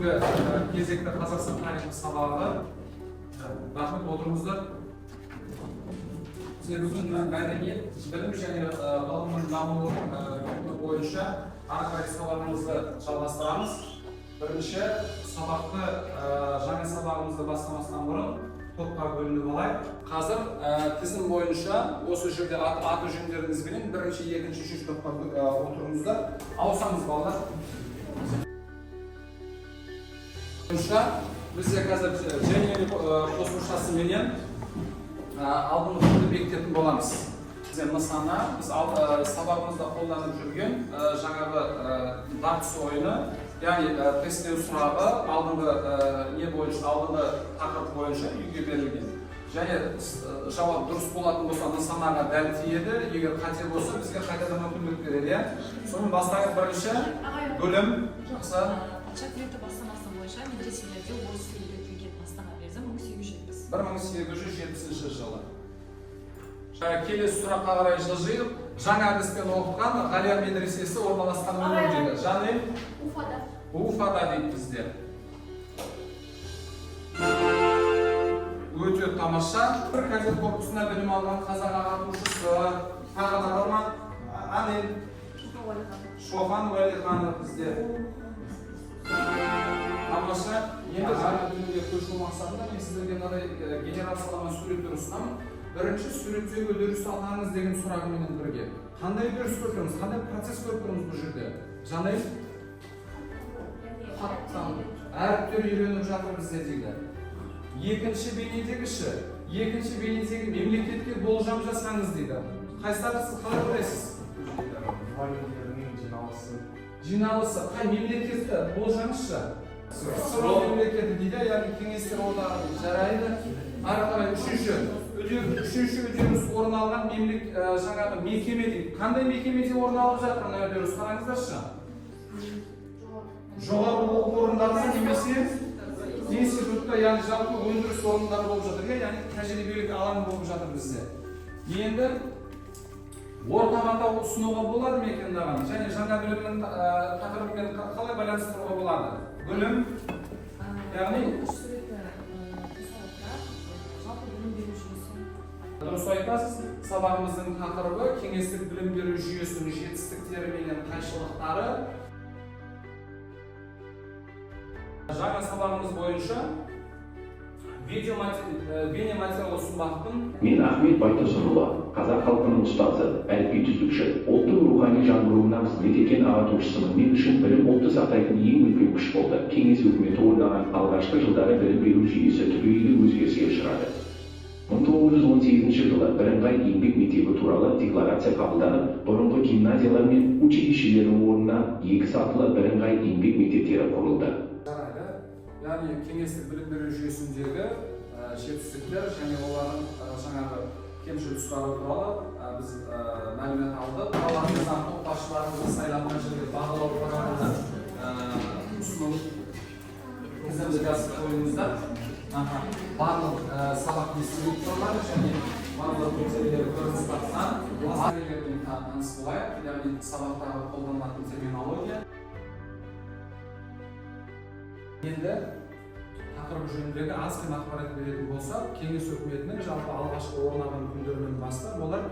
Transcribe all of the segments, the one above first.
бүгінгі кезекті Қазақстан тарихы сабағы. Рахмет, отырыңыздар. Біздер бүгін мәдениет, білім және ғылымның дамуы бойынша ары қарай сабағымызды жалғастырамыз. Бірінші сабақты жаңа сабағымызды бастамастан бұрын топқа бөлініп алайық. Қазір тізім бойынша осы жерде аты жөндеріңізбенен бірінші, екінші, үшінші топқа отырыңыздар. Ауысамыз балалар. Бізде қазір және қосымшасы менен алдыңғы түрді бекітетін боламыз. Нысана біз сабағымызда қолданып жүрген жаңағы дартс ойыны, яғни тесттеу сұрағы алдыңғы не бойынша, алдыңғы тақырып бойынша үйге берілген. Және жауап дұрыс болатын болса нысанаға дәл тиеді, егер қате болса бізге қайтадан мүмкіндік береді. Сонымен бастайық. Бірінші бөлім. Жақсы. Шәкірті бастамасы бойынша медреселерде орыс тілінде үйретілген бастама мерзім 1870 жылы. Келесі сұраққа қарай жылжиып, жаңа әдіспен оқыған Ғалия медресесі орналасқан өңірдегі. Және Уфада дейді бізде. Өте тамаша. Бір газет корпусында білім алған қазақ ағартушысы тағы да бар ма? Анел Шоқан Уәлиханов бізде. Тамаша. Енді жаңа дүниеге көшу мақсатында мен сіздерге мынадай генерацияланған суреттер ұсынамын. Бірінші, суреттегі үдерісті алаңыз деген сұрағымен бірге. Қандай үдеріс көріп тұрмыз, қандай процесс көріп тұрмыз бұл жерде? Жанай? Әріптер үйреніп жатыр бізде дейді. Екінші бейнедегі мемлекетке болжам жасаңыз дейді. Қайсыларды сіз қалай ойлайсыз? Жиналысы. Қай мемлекетті болжаңызшы? Сұрау мемлекеті дейді, яғни кеңестер одағы жарайды. Ары қарай үшінші үдеріс орын алған жаңағы мекеме дейді. Қандай мекемеде орын алып жатыр мына үдеріс? Қараңыздаршы. Жоғары оқу орындарында немесе институтта, яғни жалпы өндіріс орындары болып жатыр, яғни тәжірибелік алаң болып жатыр бізде. Енді ортаманда ұсынуға болады ма екен мынаған? Және жаңа білімнің тақырыбымен қалай байланыстыруға болады? Білім, яғни дұрыс айтасыз. Сабағымыздың тақырыбы кеңестік білім беру жүйесінің жетістіктері мен қайшылықтары. Жаңа сабағымыз бойынша бейнематериал ұсынбақпын. Мен Ахмет Байтұрсынұлы, қазақ халқының ұстазы, әліпби түзуші, ұлттың рухани жаңғыруына қызмет еткен ағартушысымын. Мен үшін білім ұлтты сақтайтын ең үлкен күш болды. Кеңес өкіметі орнаған алғашқы жылдары білім беру жүйесі түбегейлі өзгеріске ұшырады. 1918 жылы бірыңғай еңбек мектебі туралы декларация қабылданып, бұрынғы гимназиялар мен училищелердің орнына екі сатылы бірыңғай еңбек мектептері құрылды. Яғни кеңестік білім беру жүйесіндегі жетістіктер және олардың жаңағы кемшілік тұстары туралы біз мәлімет алдық. Қаламыздан топ басшыларымызды сайланған жерге бағалау программаны ұсынылып тізімді жазып қойыңыздар. Барлық сабақ естіліп тұрған және барлық мәселелер көрініс тапқан мәселелермен таныс болайық. Яғни сабақтағы қолданылатын терминология. Енді тақырып жөніндегі аз кем ақпарат беретін болсақ, кеңес өкіметінің жалпы алғашқы орын алған күндерінен бастап олар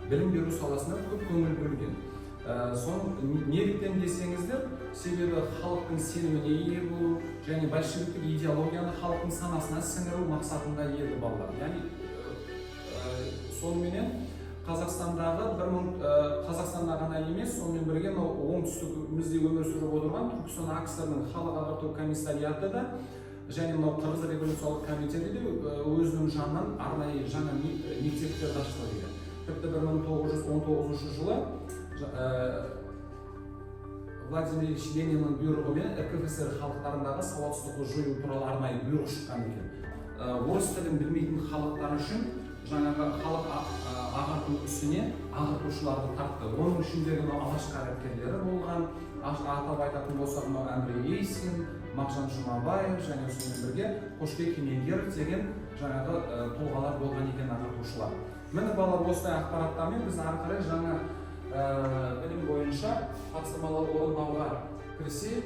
білім беру саласына көп көңіл бөлген. Соның неліктен десеңіздер, себебі халықтың сеніміне ие болу және большевиктік идеологияны халықтың санасына сіңіру мақсатында еді балалар. Яғни соныменен Қазақстанда ғана емес, сонымен бірге оңтүстігімізде өмір сүріп отырған Түркістан АКСР-ның халық ағарту комиссариаты да және Қырғыз революциялық комитеті де өзінің жанынан арнайы жаңа мектептерді ашты дейді. Тіпті 1919 жылы Владимир Ильич Лениннің бұйрығымен РКФСР халықтарындағы сауатсыздықты жою туралы арнайы бұйрық шыққан екен. Орыс тілін білмейтін халықтар үшін жаңағы халық ағарту ісіне ағартушыларды тартты. Оның ішіндегі алғашқы қайраткерлері болған, атап айтатын болсақ Андрей Ейсин, Мағжан Жұмабаев және сонымен бірге Қошбек Кемеңгеров деген жаңағы тұлғалар болған екен ағартушылар. Міне балалар, осындай ақпараттармен біз ары қарай жаңа білім бойынша тапсырмалар орындауға кірісейік.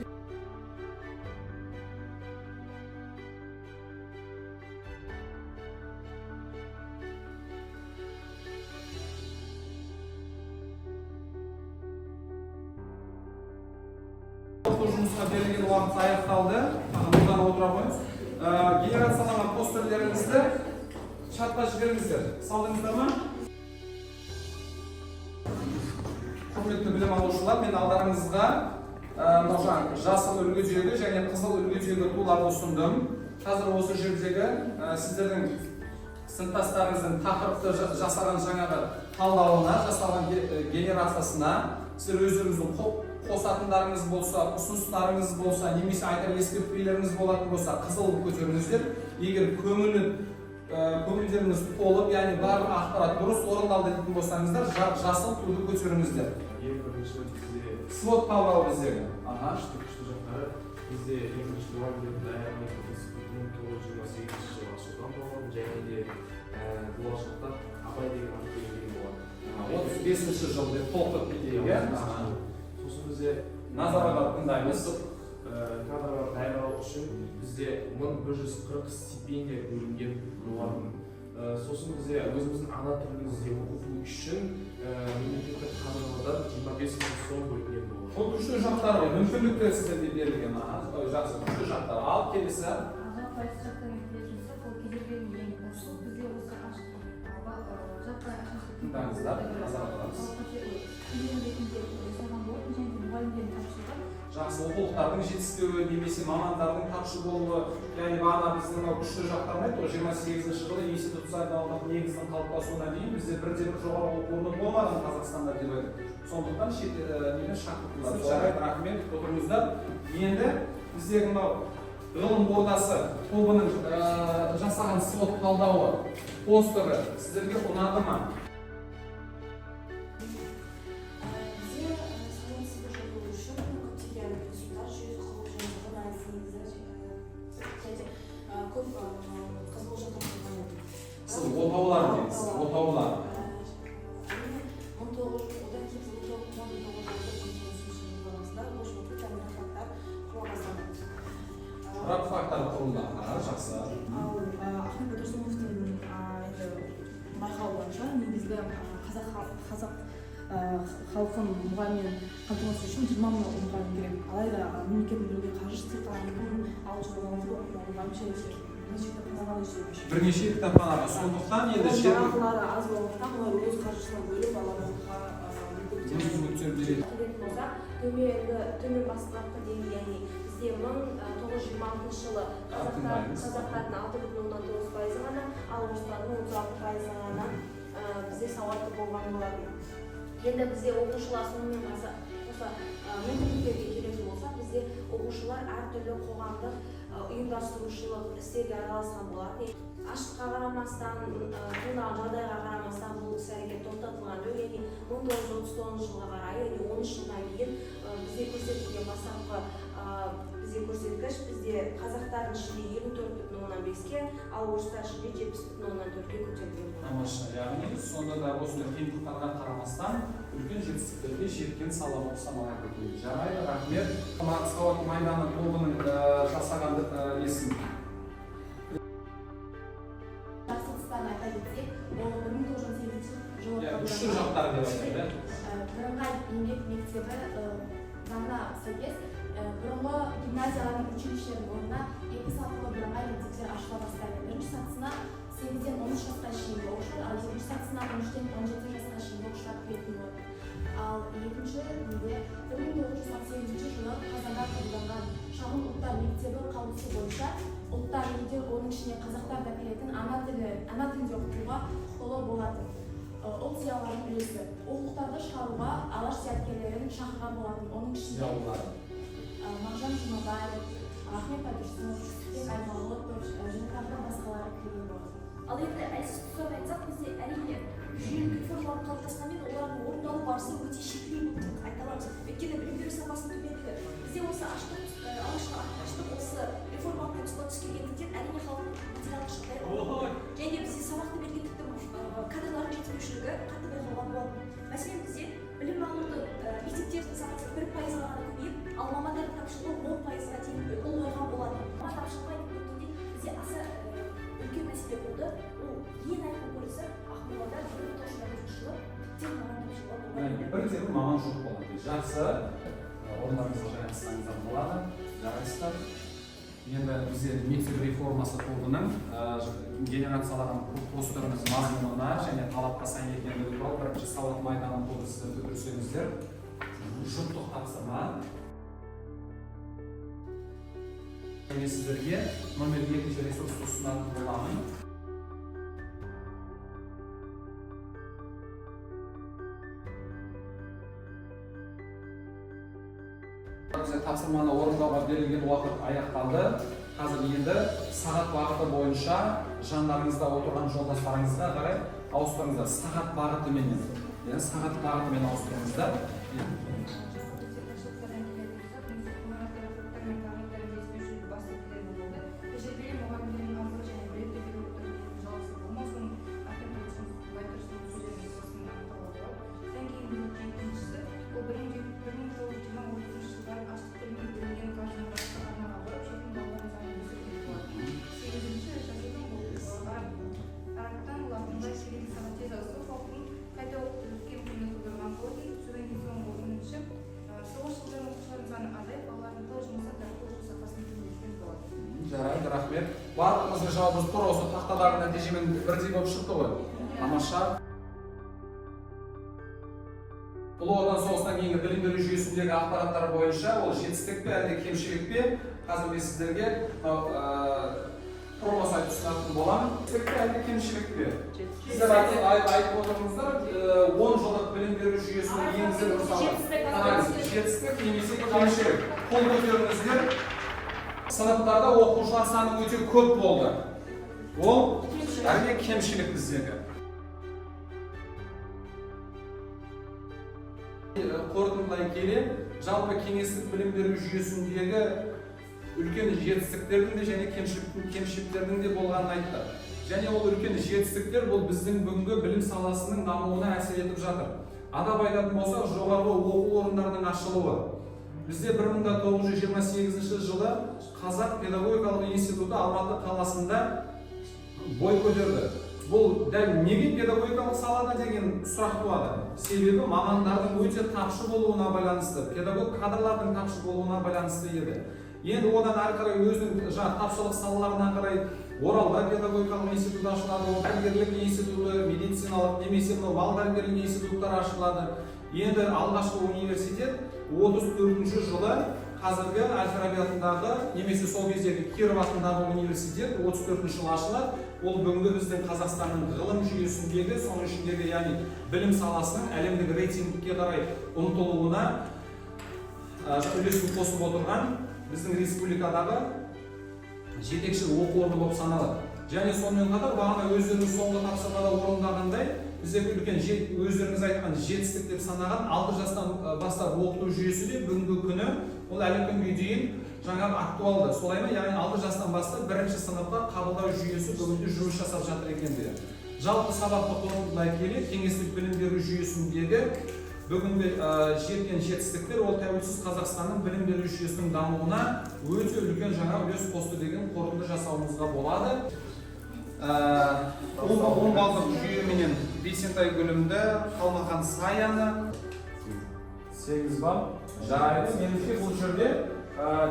açılышына берілген уақыт аяқталды. Бұдан отыра қойыңыз. Генерацияланған постерлеріңізді чатқа жіберіңіздер. Салдыңыздар ма? Құрметті білім алушылар, мен алдарыңызға жасыл үлгі жүйеге және қызыл үлгі жүйеге туларды ұсындым. Қазір осы жердегі сіздердің сыныптастарыңыздың тақырыпты жасаған жаңағы талдауына, жасалған генерациясына сіздер өздеріңіздің қосатындарыңыз болса, ұсыныстарыңыз болса, немесе айтар ескертпелеріңіз болатын болса, қызыл көтеріңіздер. Егер көңілдеріңіз толып, яғни барлық ақпарат дұрыс орындалды дейтін болсаңыздар, жасыл туды көтеріңіздер. Свод талдау біздегі. Күшті жақтары бізде екінші мұғалімдердің аяғына 1928 жылы ашылған болған, және де болашақта Абай деген аты берілген болады. 35-ші жыл деп толықтырып кетейік. Сосын бізде назарға тыңдаймыз. кадрлар даярлау үшін бізде 1140 стипендия бөлінген болатын. Сосын бізде өзіміздің ана тілімізде оқу үшін мемлекеттік кадрлардан 25 мың сом бөлінген болады. Бұл күшті жақтар ғой, мүмкіндіктер сіздерге берілген. Жақсы, күшті жақтар. Алып келесі. Тыңдаңыздар, назарға алыңыз. Жақсы, оқулықтардың жетіспеуі немесе мамандардың тапшы болуы, яғни бағана біздің күшті жақтарын айтты, 28 жылы институт сайлауының негізінің қалыптасуына дейін бізде бірде-бір жоғары оқу орны болмаған Қазақстанда деп айтып. Сондықтан шетелден шақыртылады. Жарайды, рахмет, отырыңыздар. Енді біздегі мынау ғылым ордасы тобының жасаған свод талдауы, постері сіздерге ұнады ма? Сіз отаулар дейсіз, отаулар. Рабфактар құрылды, жақсы. Ахмет Байтұрсыновтың байқауы бойынша негізгі қазақ халқын мұғаліммен қамтамасыз үшін 20 мың мұғалім керек. Алайда мемлекеттің бөлінген қаржы цифрларын ауыл шаруашылығы мұғалімше бірнеше кітапханаға, сондықтан енді жалақылары аз болғандықтан олар өз қаржысына бөліп балаларға көтеріп береді. Төмен бастапқы деңгей, яғни бізде 1926 жылы қазақтардың 6,9% ғана, ал орыстардың 36% ғана бізде сауатты болған болатын. Енді бізде оқушылар сонымен қоса мүмкіндіктерге келетін болса, бізде оқушылар әртүрлі қоғамдық ұйымдастырушылық істерге араласқан болады. Ашыққа қарамастан, туындаған жағдайға қарамастан бұл іс-әрекет тоқтатылған жоқ. Яғни 1939 жылға қарай, яғни 13 жылдан кейін бізде көрсетілген бастапқы көрсеткіш бізде қазақтардың ішінде 54,5-ке, ал орыстар ішінде 70,4-ке көтерілген. Тамаша, яғни сонда да осындай қиындықтарға қарамастан үлкен жетістіктерге жеткен сала самалар көтереді. Жарайды, рахмет. Сауат майданы тобының жасаған есім. Айта кетсек, ол 1918 жылы күшті жақтар деп айтады. Бірыңғай еңбек мектебі заңына сәйкес бұрынғы гимназиялардың училищелердің орнына 2 сатылы бірыңғай мектептер ашыла бастайды. Бірінші сатысына 8-ден 13 жасқа шейінгі оқушылар, ал екінші сатысына 13-ден 17 жасқа шейінгі оқушылар кіретін болады. Ал екінші 1968 жылы Қазанда қабылданған шағын ұлттар мектебі қаулысы бойынша ұлттар елдер, оның ішіне қазақтар да кіретін ана тілінде оқытуға құқылы болады. Ұлт зиялыларының үлесі оқулықтарды шығаруға алаш зияткерлерін шақырған болатын. Оның ішінде Мағжан Жұмабаев, Ахмет Байтұрсынов, Жүсіпбек Аймағұлов және тағы басқалары кірген болатын. Ал енді әлсіз тұстарын айтсақ, бізде әрине жүйелік реформалар қалыптасқанмен олардың орындалу барысы өте шектеулі болып айта аламыз. Өйткені білім беру сапасы төмендігі. Бізде осы аштық осы реформалық тұрғысынан түскендіктен әрине халықтың материалдық жағдайы және бізде сабақты бергендіктен кадрлардың жетіспеушілігі қатты байқалған болатын. Мәселен, бізде білім алудың мектептердің сапасы 1% ғана көбейіп, ал мамандардың тапшылығы 10%-ға дейін ұлғайған болатын. Маман тапшылығы бізде аса үлкен мәселе болды. Ол ең айқын көрінісі Ақмолада 1993 жылы тек маман тапшылығы болған. Бірде-бір маман жоқ болады. Жақсы, орындарыңызға жайғасаңыздар болады. жолдастар. Енді бізде мектеп реформасы тобының генерациялаған посттарымыз мазмұнына және талапқа сай екендігі туралы бірінші сауат майданын толық сіздер көрсеңіздер. Жұптық тапсырма. Және сіздерге номер 2 ресурсты ұсынатын боламын. Тапсырманы орындауға берілген уақыт аяқталды. Қазір енді сағат бағыты бойынша жандарыңызда отырған жолдастарыңызға қарай ауыстырыңыздар. Сағат бағытымен ауыстырыңыздар. Жарайды, рахмет. Барлығымыздың жауабымыз тура осы тақтадағы нәтижемен бірдей болып шықты ғой. Тамаша. Ұлы Отан соғысынан кейінгі білім беру жүйесіндегі ақпараттар бойынша ол жетістік пе әлде кемшілік пе? Қазір мен сіздерге промосайт ұсынатын боламын. Жетістік пе әлде кемшілік пе? Сіздер айтып отырыңыздар, 10 жылдық білім беру жүйесінің енгізіліп жетістік немесе кемшілік. Қол көтеріңіздер. Сыныптарда оқушылар саны өте көп болды. Ол әрине кемшілік біздегі. Қорытындылай келе, жалпы кеңестік білім беру жүйесіндегі үлкен жетістіктердің де және кемшіліктердің де болғанын айтты. Және ол үлкен жетістіктер бұл біздің бүгінгі білім саласының дамуына әсер етіп жатыр. Атап айтатын болсақ, жоғарғы оқу орындарының ашылуы. Бізде 1928 жылы Қазақ педагогикалық институты Алматы қаласында бой көтерді. Бұл дәл неге педагогикалық салада деген сұрақ туады. Себебі мамандардың өте тапшы болуына байланысты, педагог кадрлардың тапшы болуына байланысты еді. Енді одан әрі қарай өзінің тапшылық салаларына қарай Оралда педагогикалық институт ашылады, дәрігерлік институты, медициналық немесе балдәрігерлік институттар ашылады. Енді алғашқы университет 34-ші жылы қазіргі Әл-Фараби атындағы немесе сол кездегі Киров атындағы университет 34-ші жылы ашылады. Ол бүгінгі біздің Қазақстанның ғылым жүйесіндегі, соның ішіндегі, яғни білім саласының әлемдік рейтингке қарай ұмтылуына үлесін қосып отырған біздің республикадағы жетекші оқу орны болып саналады. Және сонымен қатар бағана өздерінің соңғы тапсырмада орындағандай, бізде үлкен өздеріңіз айтқан жетістік деп санаған 6 жастан бастап оқыту жүйесі де бүгінгі күні ол әлі күнге дейін жаңағы актуалды. Солай ма? Яғни 6 жастан бастап бірінші сыныпқа қабылдау жүйесі бүгінде жұмыс жасап жатыр екендігі. Жалпы сабақты қорытындылай келе, кеңестік білім беру жүйесіндегі бүгінгі жеткен жетістіктер ол тәуелсіз Қазақстанның білім беру жүйесінің дамуына өте үлкен жаңа үлес қосты деген қорытынды жасауымызға болады. 10 балдық жүйеменен Бейсентай Гүлімді, Қалмақан Саяны 8 балл. Жарайды, меніңше бұл жерде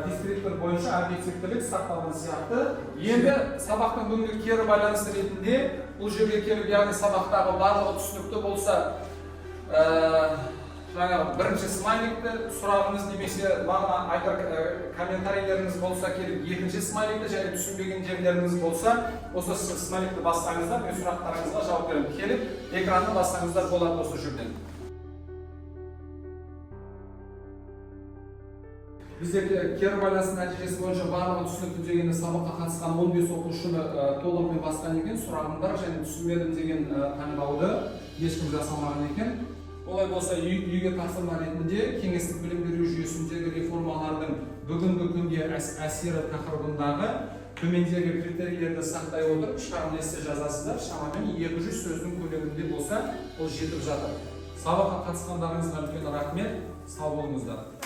дискриптор бойынша объективтілік сақталған сияқты. Енді сабақтың бүгінгі кері байланысты ретінде бұл жерге келіп, яғни сабақтағы барлығы түсінікті болса, жаңағы бірінші смайликті сұрағыңыз немесе бағана айтар комментарийлеріңіз болса келіп, екінші смайликті және түсінбеген жерлеріңіз болса, осы смайликті бассаңыздар, мен сұрақтарыңызға жауап беремін. Келіп, экранды бассаңыздар болады осы жерден. Бізде кері байланыстың нәтижесі бойынша барлығы түсінікті дегенде сабаққа қатысқан 15 оқушыны толығымен басқан екен, сұрағым бар және түсінбедім деген таңдауды ешкім жасамаған екен. Олай болса, үйге тапсырма ретінде кеңестік білім беру жүйесіндегі реформалардың бүгінгі күнге әсері тақырыбындағы төмендегі критерийлерді сақтай отырып, шағын эссе жазасыздар. Шамамен 200 сөздің көлемінде болса, ол жетіп жатыр. Сабаққа қатысқандарыңызға үлкен рахмет, сау болыңыздар.